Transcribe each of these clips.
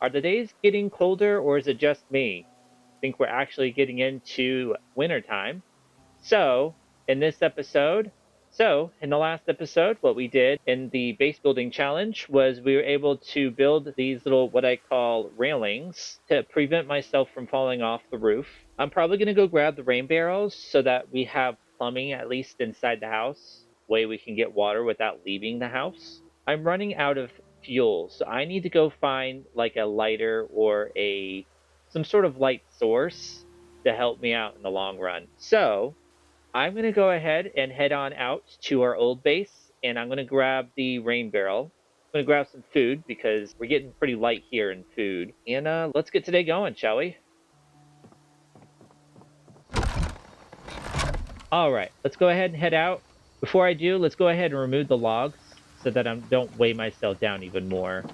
Are the days getting colder or is it just me? I think we're actually getting into wintertime. So, in this episode, in the last episode, what we did in the base building challenge was we were able to build these little, what I call railings to prevent myself from falling off the roof. I'm probably going to go grab the rain barrels so that we have plumbing at least inside the house, way we can get water without leaving the house. I'm running out of fuel, so I need to go find like a lighter or some sort of light source to help me out in the long run. So I'm going to go ahead and head on out to our old base, and I'm going to grab the rain barrel. I'm going to grab some food because we're getting pretty light here in food. And let's get today going, shall we? All right, let's go ahead and head out. Before I do, let's go ahead and remove the logs so that I don't weigh myself down even more.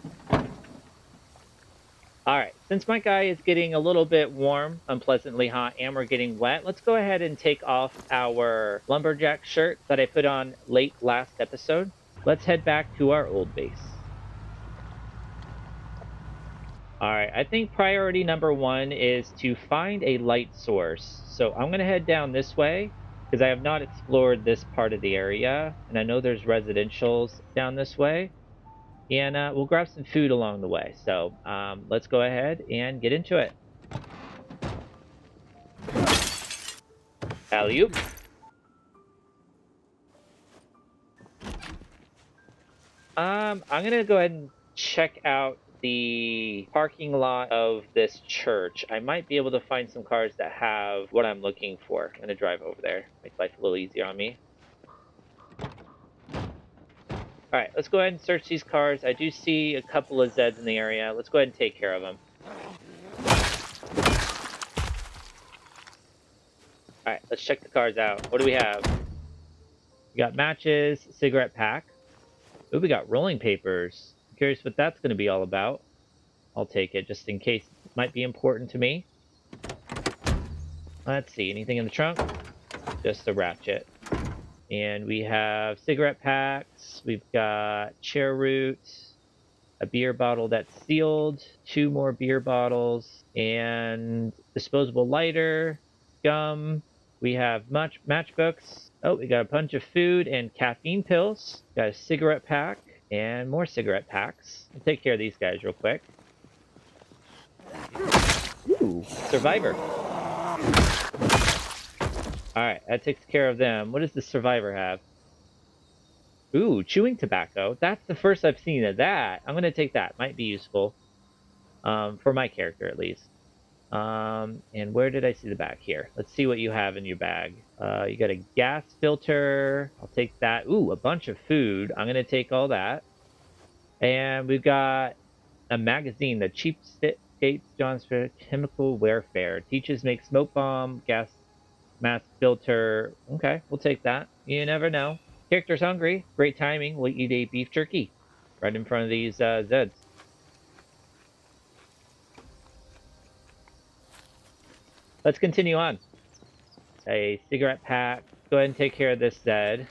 All right, since my guy is getting a little bit warm, unpleasantly hot, and we're getting wet, let's go ahead and take off our lumberjack shirt that I put on late last episode. Let's head back to our old base. All right, I think priority number one is to find a light source. So I'm going to head down this way because I have not explored this part of the area, and I know there's residentials down this way. And we'll grab some food along the way. So let's go ahead and get into it. Alley-oop. I'm gonna go ahead and check out the parking lot of this church. I might be able to find some cars that have what I'm looking for. I'm gonna drive over there. Make life a little easier on me. All right, let's go ahead and search these cars. I do see a couple of Zeds in the area. Let's go ahead and take care of them. All right, let's check the cars out. What do we have? We got matches, cigarette pack. Ooh, we got rolling papers. I'm curious what that's going to be all about. I'll take it just in case it might be important to me. Let's see, anything in the trunk? Just a ratchet. And we have cigarette packs. We've got chair root, a beer bottle that's sealed, 2 more beer bottles, and disposable lighter, gum. We have matchbooks. Oh, we got a bunch of food and caffeine pills. Got a cigarette pack and more cigarette packs. I'll take care of these guys real quick. Ooh, survivor. All right, that takes care of them. What does the survivor have? Ooh, chewing tobacco. That's the first I've seen of that. I'm going to take that. Might be useful. For my character, at least. And where did I see the bag here? Let's see what you have in your bag. You got a gas filter. I'll take that. Ooh, a bunch of food. I'm going to take all that. And we've got a magazine, the Cheapskates John's for Chemical Warfare. Teaches make smoke bomb, gas mask filter. Okay, we'll take that. You never know. Character's hungry. Great timing. We'll eat a beef jerky right in front of these Zeds. Let's continue on. A cigarette pack. Go ahead and take care of this Zed.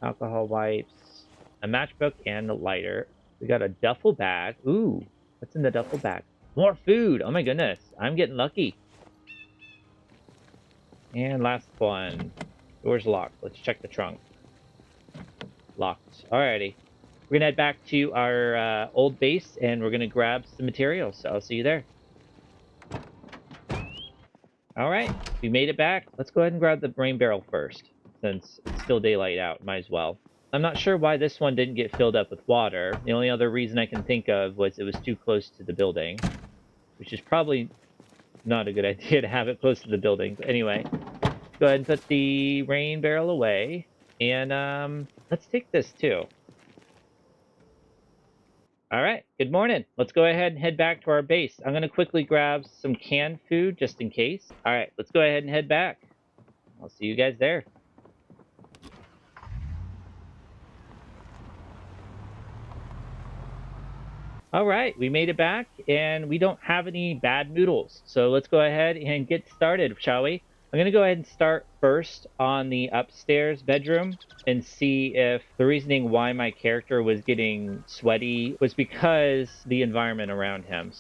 Alcohol wipes. A matchbook and a lighter. We got a duffel bag. Ooh, what's in the duffel bag? More food. Oh my goodness. I'm getting lucky. And last one. Door's locked. Let's check the trunk. Locked. Alrighty. We're gonna head back to our old base and we're gonna grab some materials. So I'll see you there. Alright, we made it back. Let's go ahead and grab the rain barrel first, since it's still daylight out. Might as well. I'm not sure why this one didn't get filled up with water. The only other reason I can think of was it was too close to the building, which is probably not a good idea to have it close to the building. But anyway, go ahead and put the rain barrel away. And let's take this too. All right, good morning. Let's go ahead and head back to our base. I'm going to quickly grab some canned food just in case. All right, let's go ahead and head back. I'll see you guys there. All right, we made it back and we don't have any bad noodles. So let's go ahead and get started, shall we? I'm gonna go ahead and start first on the upstairs bedroom and see if the reasoning why my character was getting sweaty was because the environment around him.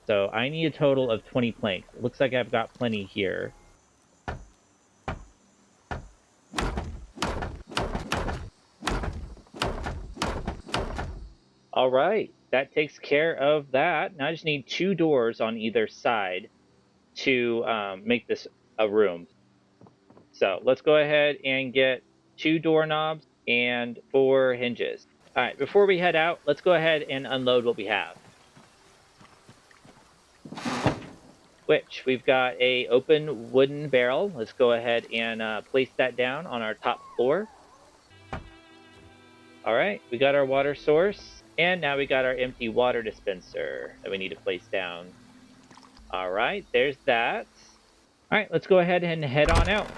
So I need a total of 20 planks. It looks like I've got plenty here. All right, that takes care of that. Now I just need 2 doors on either side to make this a room. So let's go ahead and get 2 doorknobs and 4 hinges. All right, before we head out, let's go ahead and unload what we have. Which we've got a open wooden barrel. Let's go ahead and place that down on our top floor. All right, we got our water source, and now we got our empty water dispenser that we need to place down. All right, there's that. All right, let's go ahead and head on out.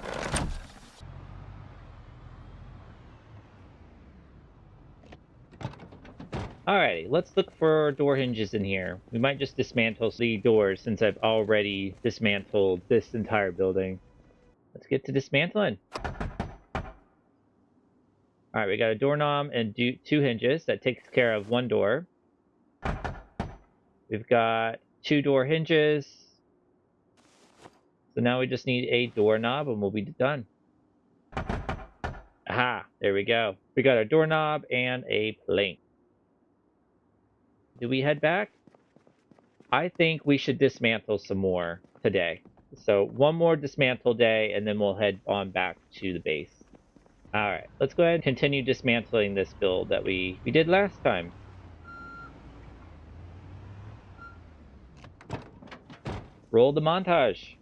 Alrighty, let's look for door hinges in here. We might just dismantle the doors since I've already dismantled this entire building. Let's get to dismantling. Alright, we got a doorknob and 2 hinges. That takes care of 1 door. We've got 2 door hinges. So now we just need a doorknob and we'll be done. Aha, there we go. We got our doorknob and a plank. Do we head back? I think we should dismantle some more today. So 1 more dismantle day, and then we'll head on back to the base. All right, let's go ahead and continue dismantling this build that we did last time. Roll the montage.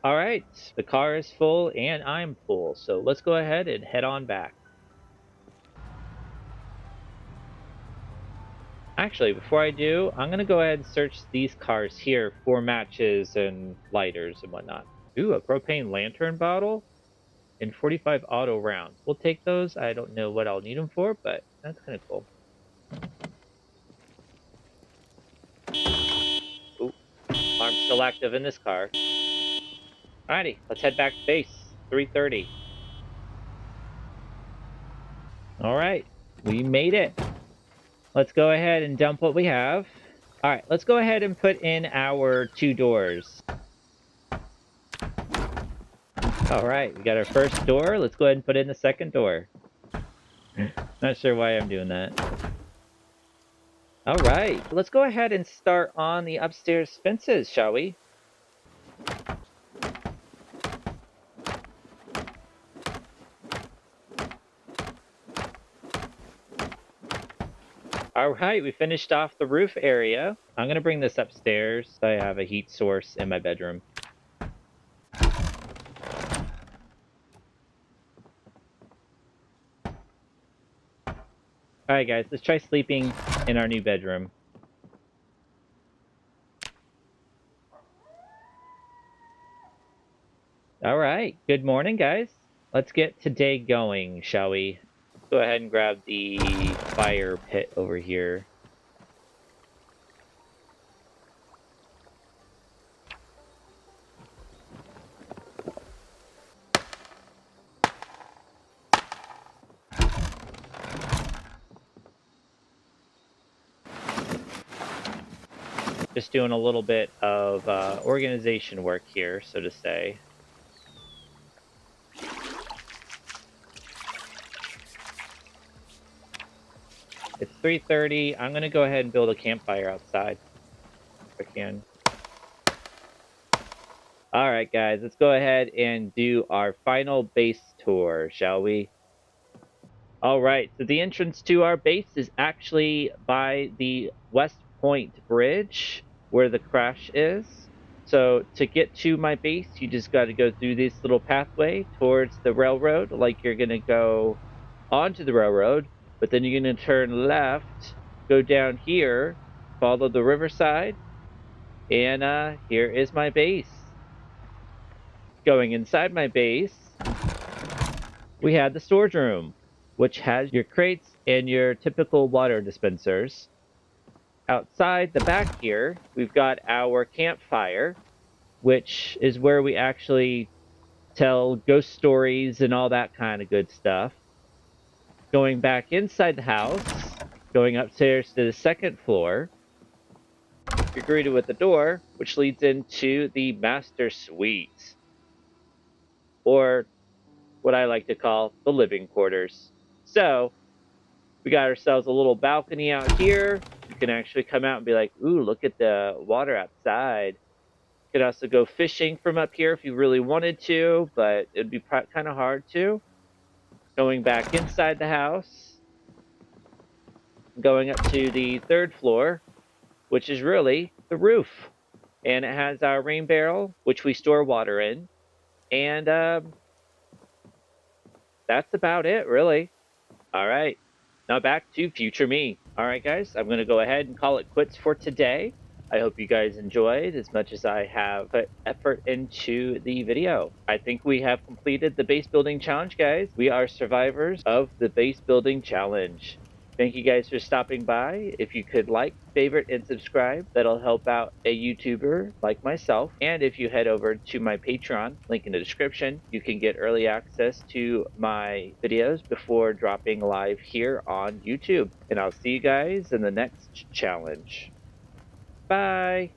All right, the car is full and I'm full, so let's go ahead and head on back. Actually, before I do, I'm gonna go ahead and search these cars here for matches and lighters and whatnot. Ooh, a propane lantern bottle and 45 auto rounds. We'll take those. I don't know what I'll need them for, but that's kind of cool. Ooh, alarm's still active in this car. Alrighty, let's head back to base. 3:30. Alright, we made it. Let's go ahead and dump what we have. Alright, let's go ahead and put in our 2 doors. Alright, we got our first door. Let's go ahead and put in the second door. Not sure why I'm doing that. Alright, let's go ahead and start on the upstairs fences, shall we? Alright, we finished off the roof area. I'm gonna bring this upstairs so I have a heat source in my bedroom. Alright guys, let's try sleeping in our new bedroom. Alright, good morning guys. Let's get today going, shall we? Go ahead and grab the fire pit over here. Just doing a little bit of organization work here, so to say. It's 3:30. I'm gonna go ahead and build a campfire outside if I can. Alright guys, let's go ahead and do our final base tour, shall we? Alright, so the entrance to our base is actually by the West Point Bridge, where the crash is. So to get to my base, you just got to go through this little pathway towards the railroad, like you're going to go onto the railroad, but then you're going to turn left, go down here, follow the riverside, And here is my base. Going inside my base, we had the storage room, which has your crates and your typical water dispensers. Outside the back here, we've got our campfire, which is where we actually tell ghost stories and all that kind of good stuff. Going back inside the house, going upstairs to the second floor, you're greeted with a door, which leads into the master suite, or what I like to call the living quarters. So, we got ourselves a little balcony out here. You can actually come out and be like, ooh, look at the water outside. You could also go fishing from up here if you really wanted to, but it'd be kind of hard to. Going back inside the house, going up to the third floor, which is really the roof. And it has our rain barrel, which we store water in. And that's about it, really. All right. Now back to future me. All right, guys, I'm going to go ahead and call it quits for today. I hope you guys enjoyed as much as I have put effort into the video. I think we have completed the base building challenge, guys. We are survivors of the base building challenge. Thank you guys for stopping by. If you could like, favorite, and subscribe, that'll help out a YouTuber like myself. And if you head over to my Patreon, link in the description, you can get early access to my videos before dropping live here on YouTube. And I'll see you guys in the next challenge. Bye.